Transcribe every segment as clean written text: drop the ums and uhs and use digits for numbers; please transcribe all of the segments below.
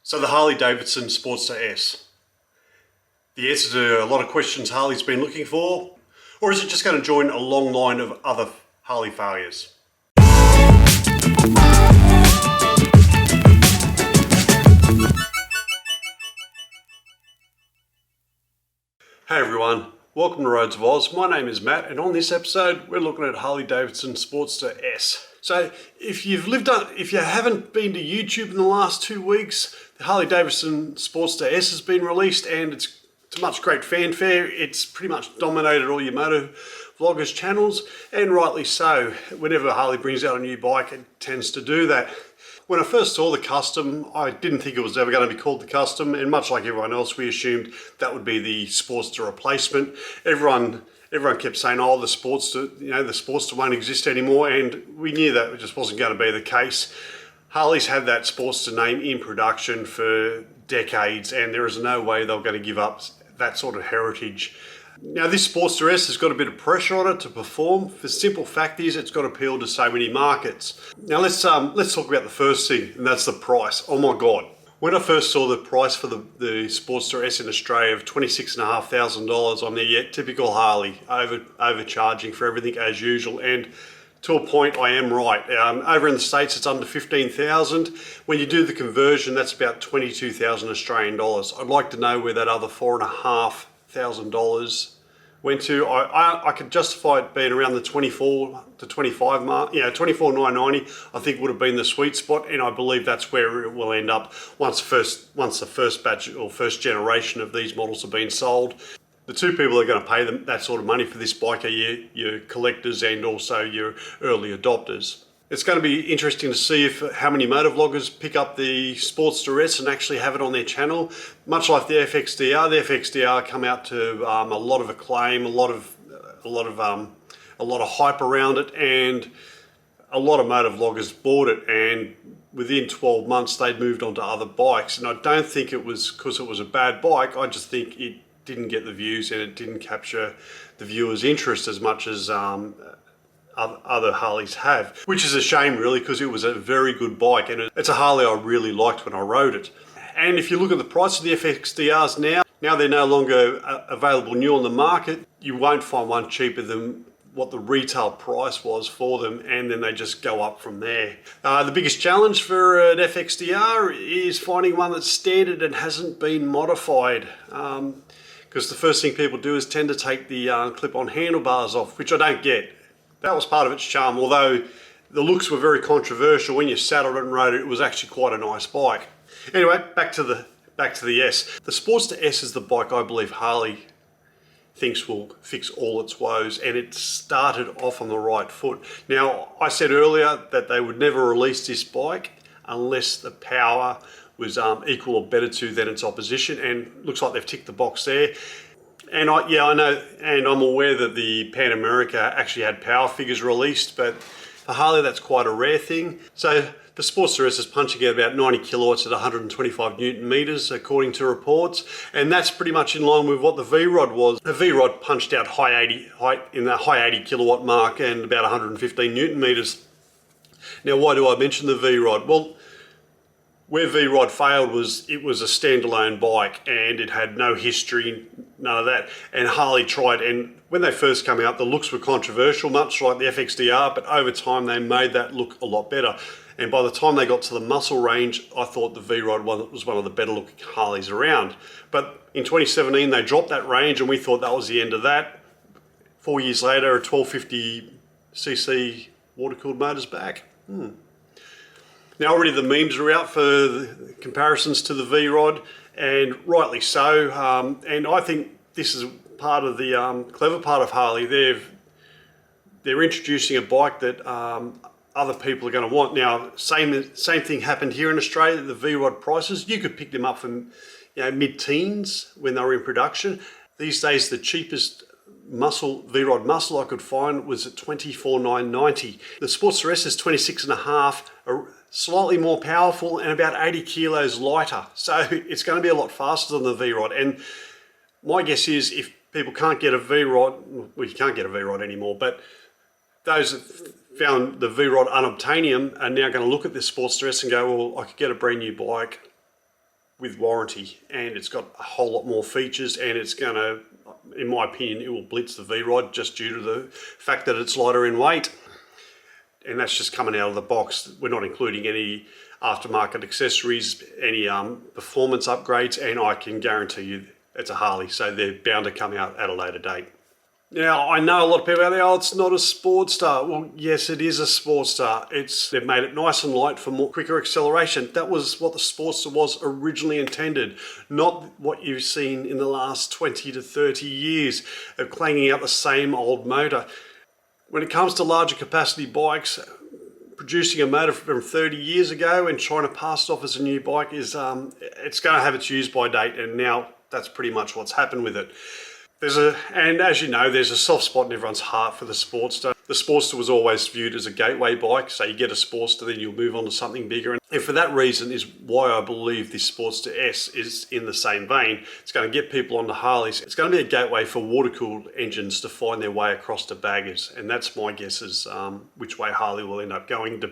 So the Harley Davidson Sportster S. The S is a lot of questions Harley's been looking for, or is it just going to join a long line of other Harley failures? Hey everyone, welcome to Roads of Oz. My name is Matt, and on this episode we're looking at Harley Davidson Sportster S. So if you haven't been to YouTube in the last 2 weeks, the Harley Davidson Sportster S has been released, and it's to much great fanfare. It's pretty much dominated all your motor vloggers channels, and rightly so. Whenever Harley brings out a new bike, it tends to do that. When I first saw the Custom, I didn't think it was ever going to be called the Custom, and much like everyone else, we assumed that would be the Sportster replacement. Everyone kept saying, oh, the Sportster won't exist anymore, and we knew that just wasn't going to be the case. Harley's had that Sportster name in production for decades, and there is no way they're going to give up that sort of heritage. Now, this Sportster S has got a bit of pressure on it to perform. The simple fact is it's got appeal to so many markets. Now let's talk about the first thing, and that's the price. Oh my God. When I first saw the price for the Sportster S in Australia of $26,500, I'm the typical Harley, overcharging for everything as usual, and to a point I am right. Over in the States it's under 15,000. When you do the conversion, that's about 22,000 Australian dollars. I'd like to know where that other $4,500 went to. I could justify it being around the 24 to 25 mark. Yeah, 24,990 I think would have been the sweet spot, and I believe that's where it will end up once the first batch or first generation of these models have been sold. The two people that are going to pay them that sort of money for this bike are your collectors and also your early adopters. It's going to be interesting to see how many motovloggers pick up the Sportster S and actually have it on their channel. Much like the FXDR come out to a lot of acclaim, a lot of hype around it, and a lot of motovloggers bought it, and within 12 months they'd moved on to other bikes. And I don't think it was because it was a bad bike. I just think it didn't get the views and it didn't capture the viewers' interest as much as other Harleys have, which is a shame really, because it was a very good bike, and it's a Harley I really liked when I rode it. And if you look at the price of the FXDRs now they're no longer available new on the market. You won't find one cheaper than what the retail price was for them, and then they just go up from there. The biggest challenge for an FXDR is finding one that's standard and hasn't been modified, because the first thing people do is tend to take the clip-on handlebars off, which I don't get. That was part of its charm, although the looks were very controversial. When you saddled it and rode it, it was actually quite a nice bike. Anyway, back to the S. The Sportster S is the bike I believe Harley thinks will fix all its woes, and it started off on the right foot. Now, I said earlier that they would never release this bike unless the power was equal or better to than its opposition, and looks like they've ticked the box there. And I know, and I'm aware that the Pan America actually had power figures released, but for Harley that's quite a rare thing. So the Sportster S is punching out about 90 kilowatts at 125 Newton meters, according to reports, and that's pretty much in line with what the V-Rod was. The V-Rod punched out in the high 80 kilowatt mark and about 115 Newton meters. Now, why do I mention the V-Rod? Well, where V-Rod failed was it was a standalone bike and it had no history, none of that. And Harley tried, and when they first came out, the looks were controversial, much like the FXDR, but over time they made that look a lot better. And by the time they got to the muscle range, I thought the V-Rod was one of the better looking Harleys around. But in 2017, they dropped that range and we thought that was the end of that. 4 years later, a 1250cc water-cooled motor's back. Now already the memes are out for the comparisons to the V-Rod, and rightly so. And I think this is part of the clever part of Harley. They're introducing a bike that other people are going to want. Now, same thing happened here in Australia. The V-Rod prices, you could pick them up from mid-teens when they were in production. These days, the cheapest V-Rod muscle I could find was at $24,990. The Sportster S is 26.5, slightly more powerful and about 80 kilos lighter. So it's going to be a lot faster than the V-Rod. And my guess is if people can't get a V-Rod, well, you can't get a V-Rod anymore, but those that found the V-Rod unobtainium are now going to look at this Sportster S and go, well, I could get a brand new bike with warranty, and it's got a whole lot more features, and it's going to, in my opinion, it will blitz the V-Rod just due to the fact that it's lighter in weight. And that's just coming out of the box. We're not including any aftermarket accessories, any performance upgrades, and I can guarantee you it's a Harley, so they're bound to come out at a later date. Now, I know a lot of people out there, oh, it's not a Sportster. Well, yes, it is a Sportster. They've made it nice and light for quicker acceleration. That was what the Sportster was originally intended, not what you've seen in the last 20 to 30 years of clanging out the same old motor. When it comes to larger capacity bikes, producing a motor from 30 years ago and trying to pass it off as a new bike is, it's going to have its use by date, and now that's pretty much what's happened with it. And as you know, there's a soft spot in everyone's heart for the Sportster. The Sportster was always viewed as a gateway bike, so you get a Sportster, then you'll move on to something bigger. And for that reason is why I believe this Sportster S is in the same vein. It's going to get people onto Harleys. It's going to be a gateway for water-cooled engines to find their way across to baggers. And that's my guess is which way Harley will end up going,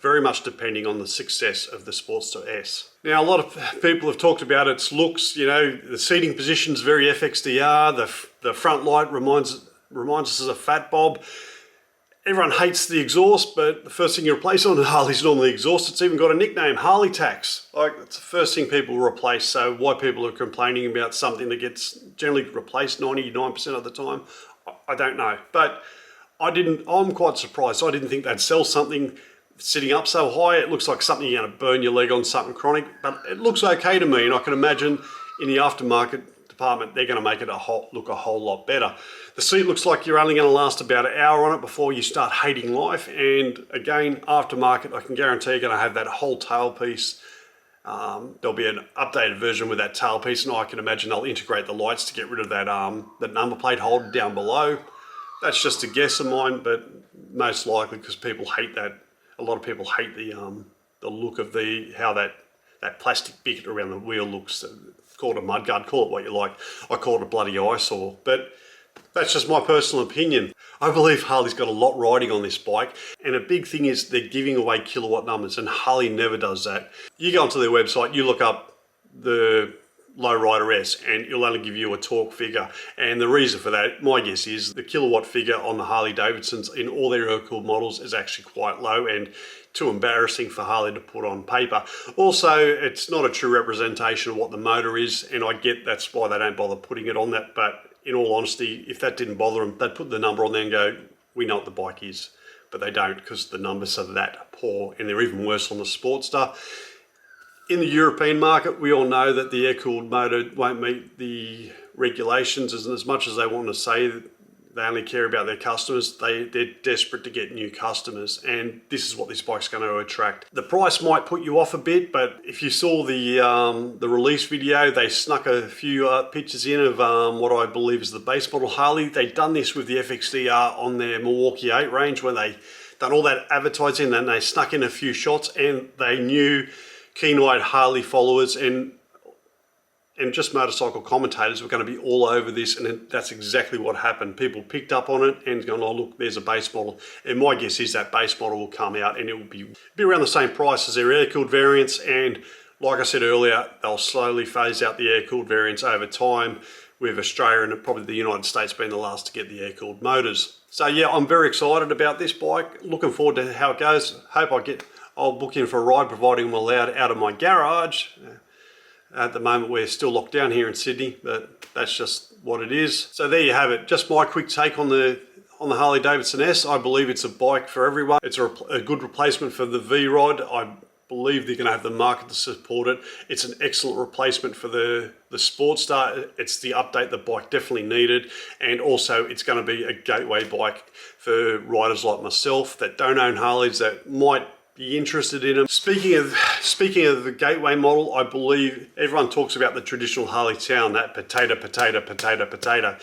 very much depending on the success of the Sportster S. Now, a lot of people have talked about its looks. You know, the seating position's very FXDR. The front light reminds us of a Fat Bob. Everyone hates the exhaust, but the first thing you replace on a Harley's normally exhaust. It's even got a nickname, Harley Tax. Like, it's the first thing people replace. So why people are complaining about something that gets generally replaced 99% of the time, I don't know. But I'm quite surprised. I didn't think they'd sell something sitting up so high. It looks like something you're going to burn your leg on, something chronic, but it looks okay to me, and I can imagine in the aftermarket department they're going to make it look a whole lot better. The seat looks like you're only going to last about an hour on it before you start hating life, and again, aftermarket, I can guarantee you're going to have that whole tailpiece. There'll be an updated version with that tailpiece, and I can imagine they'll integrate the lights to get rid of that number plate holder down below. That's just a guess of mine, but most likely because people hate that. A lot of people hate the look of how that plastic bit around the wheel looks. Call it a mudguard, call it what you like. I call it a bloody eyesore, but that's just my personal opinion. I believe Harley's got a lot riding on this bike, and a big thing is they're giving away kilowatt numbers, and Harley never does that. You go onto their website, you look up the Lowrider S, and it'll only give you a torque figure. And the reason for that, my guess is the kilowatt figure on the Harley Davidsons in all their air-cooled models is actually quite low and too embarrassing for Harley to put on paper. Also, it's not a true representation of what the motor is, and I get that's why they don't bother putting it on that. But in all honesty, if that didn't bother them, they'd put the number on there and go, we know what the bike is. But they don't, because the numbers are that poor, and they're even worse on the Sportster. In the European market, we all know that the air-cooled motor won't meet the regulations, and as much as they want to say that they only care about their customers, they're desperate to get new customers, and this is what this bike's going to attract. The price might put you off a bit, but if you saw the release video, they snuck a few pictures in of what I believe is the base model Harley. They'd done this with the FXDR on their Milwaukee 8 range when they done all that advertising, and they snuck in a few shots, and they knew keen-eyed Harley followers and just motorcycle commentators were going to be all over this, and that's exactly what happened. People picked up on it and gone, oh look, there's a base model. And my guess is that base model will come out and it will be around the same price as their air-cooled variants, and like I said earlier, they'll slowly phase out the air-cooled variants over time, with Australia and probably the United States being the last to get the air-cooled motors. So yeah, I'm very excited about this bike. Looking forward to how it goes. I'll book in for a ride, providing I'm allowed out of my garage. At the moment, we're still locked down here in Sydney, but that's just what it is. So there you have it. Just my quick take on the Harley Davidson S. I believe it's a bike for everyone. It's a good replacement for the V-Rod. I believe they're going to have the market to support it. It's an excellent replacement for the Sportster. It's the update the bike definitely needed, and also it's going to be a gateway bike for riders like myself that don't own Harleys, that might be interested in them. Speaking of the gateway model, I believe everyone talks about the traditional Harley sound, that potato.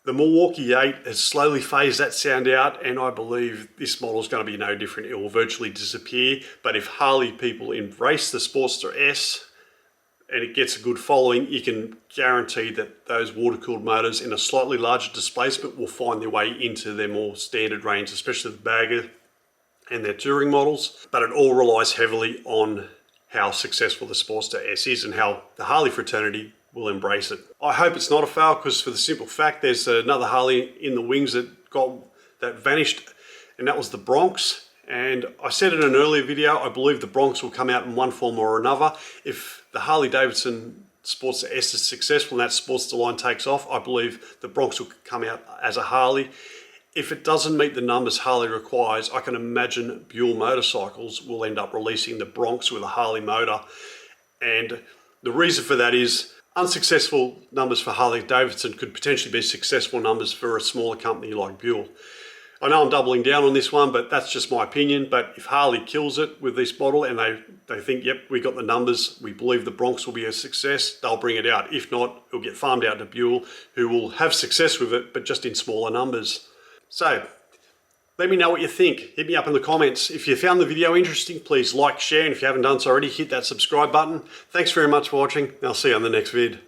The Milwaukee 8 has slowly phased that sound out, and I believe this model is going to be no different. It will virtually disappear. But if Harley people embrace the Sportster S and it gets a good following, you can guarantee that those water-cooled motors in a slightly larger displacement will find their way into their more standard range, especially the bagger and their touring models. But it all relies heavily on how successful the Sportster S is and how the Harley fraternity will embrace it. I hope it's not a fail, because for the simple fact there's another Harley in the wings that vanished, and that was the Bronx. And I said in an earlier video, I believe the Bronx will come out in one form or another. If the Harley Davidson Sportster S is successful and that Sportster line takes off, I believe the Bronx will come out as a Harley. If it doesn't meet the numbers Harley requires, I can imagine Buell Motorcycles will end up releasing the Bronx with a Harley motor. And the reason for that is unsuccessful numbers for Harley Davidson could potentially be successful numbers for a smaller company like Buell. I know I'm doubling down on this one, but that's just my opinion. But if Harley kills it with this model and they think, yep, we got the numbers, we believe the Bronx will be a success, they'll bring it out. If not, it'll get farmed out to Buell, who will have success with it, but just in smaller numbers. So, let me know what you think. Hit me up in the comments. If you found the video interesting, please like, share, and if you haven't done so already, hit that subscribe button. Thanks very much for watching, and I'll see you on the next vid.